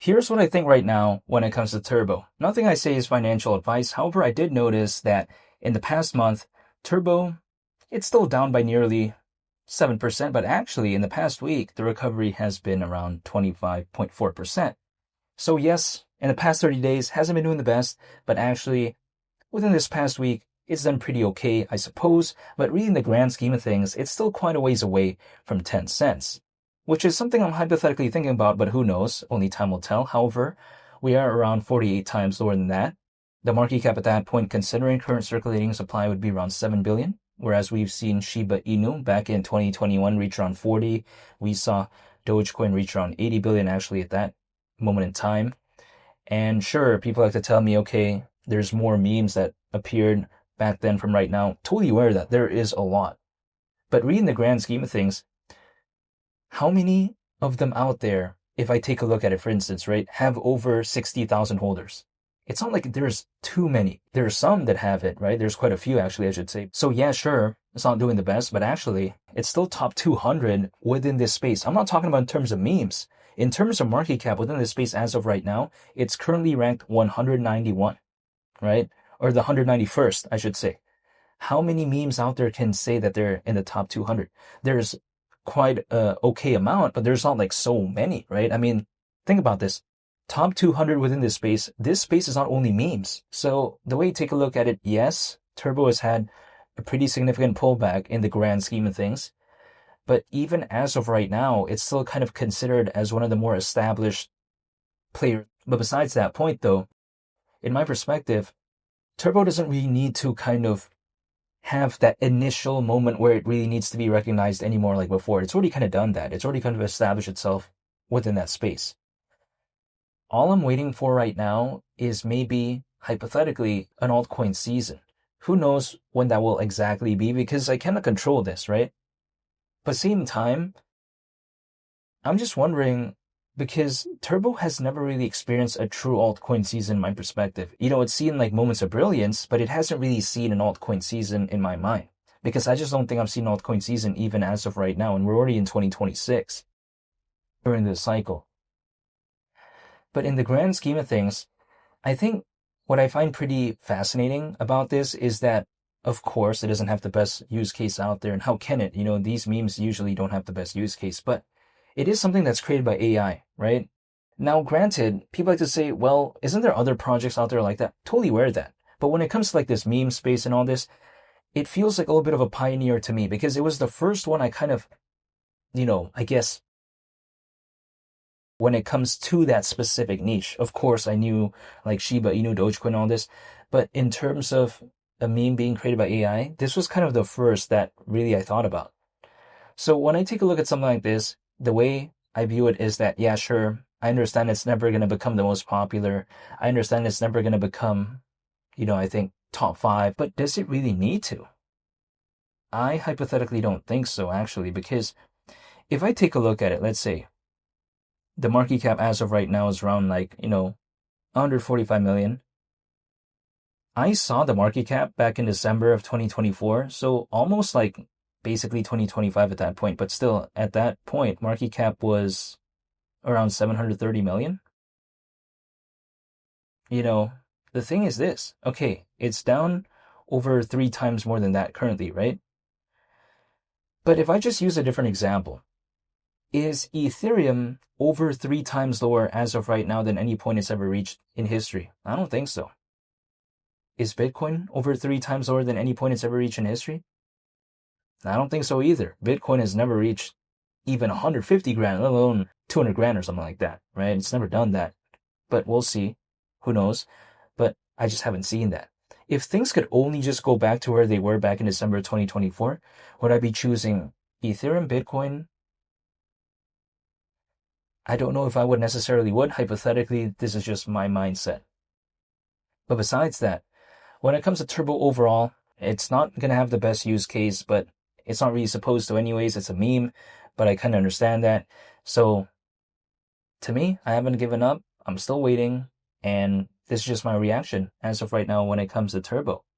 Here's what I think right now when it comes to Turbo. Nothing I say is financial advice. However, I did notice that in the past month, Turbo, it's still down by nearly 7%, but actually in the past week, the recovery has been around 25.4%. So yes, in the past 30 days, hasn't been doing the best, but actually within this past week, it's done pretty okay, I suppose, but really in the grand scheme of things, it's still quite a ways away from 10 cents, which is something I'm hypothetically thinking about, but who knows? Only time will tell. However, we are around 48 times lower than that. The market cap at that point, considering current circulating supply, would be around 7 billion, whereas we've seen Shiba Inu back in 2021 reach around 40. We saw Dogecoin reach around 80 billion actually at that moment in time. And sure, people like to tell me, okay, there's more memes that appeared back then from right now. Totally aware that there is a lot. But reading the grand scheme of things, how many of them out there, if I take a look at it, for instance, right, have over 60,000 holders? It's not like there's too many. There are some that have it, right? There's quite a few, actually, I should say. So yeah, sure, it's not doing the best, but actually, it's still top 200 within this space. I'm not talking about in terms of memes. In terms of market cap within this space as of right now, it's currently ranked 191, right? Or the 191st, I should say. How many memes out there can say that they're in the top 200? There's quite a okay amount, but there's not like so many, right? I mean, think about this. Top 200 within this space is not only memes. So the way you take a look at it, yes, Turbo has had a pretty significant pullback in the grand scheme of things. But even as of right now, it's still kind of considered as one of the more established players. But besides that point, though, in my perspective, Turbo doesn't really need to kind of have that initial moment where it really needs to be recognized anymore like before. It's already kind of done that. It's already kind of established itself within that space. All I'm waiting for right now is maybe, hypothetically, an altcoin season. Who knows when that will exactly be because I cannot control this, right? But same time, I'm just wondering because Turbo has never really experienced a true altcoin season in my perspective. It's seen like moments of brilliance, but it hasn't really seen an altcoin season in my mind. Because I just don't think I've seen an altcoin season even as of right now, and we're already in 2026 during this cycle. But in the grand scheme of things, I think what I find pretty fascinating about this is that, of course, it doesn't have the best use case out there. And how can it? These memes usually don't have the best use case, but it is something that's created by AI, right? Now, granted, people like to say, well, isn't there other projects out there like that? Totally aware of that. But when it comes to like this meme space and all this, it feels like a little bit of a pioneer to me because it was the first one I kind of, I guess when it comes to that specific niche. Of course, I knew like Shiba Inu, Dogecoin, and all this, but in terms of a meme being created by AI, this was kind of the first that really I thought about. So when I take a look at something like this, the way I view it is that, yeah, sure, I understand it's never going to become the most popular. I understand it's never going to become, I think top 5, but does it really need to? I hypothetically don't think so, actually, because if I take a look at it, let's say the market cap as of right now is around like, 145 million. I saw the market cap back in December of 2024, so almost like basically 2025 at that point, but still at that point, market cap was around 730 million. The thing is this, okay, it's down over 3 times more than that currently, right? But if I just use a different example, is Ethereum over 3 times lower as of right now than any point it's ever reached in history? I don't think so. Is Bitcoin over 3 times lower than any point it's ever reached in history? I don't think so either. Bitcoin has never reached even 150 grand, let alone 200 grand or something like that, right? It's never done that. But we'll see. Who knows? But I just haven't seen that. If things could only just go back to where they were back in December 2024, would I be choosing Ethereum, Bitcoin? I don't know if I would necessarily would. Hypothetically, this is just my mindset. But besides that, when it comes to Turbo overall, it's not going to have the best use case, but it's not really supposed to anyways. It's a meme, but I kind of understand that. So to me, I haven't given up. I'm still waiting. And this is just my reaction as of right now when it comes to Turbo.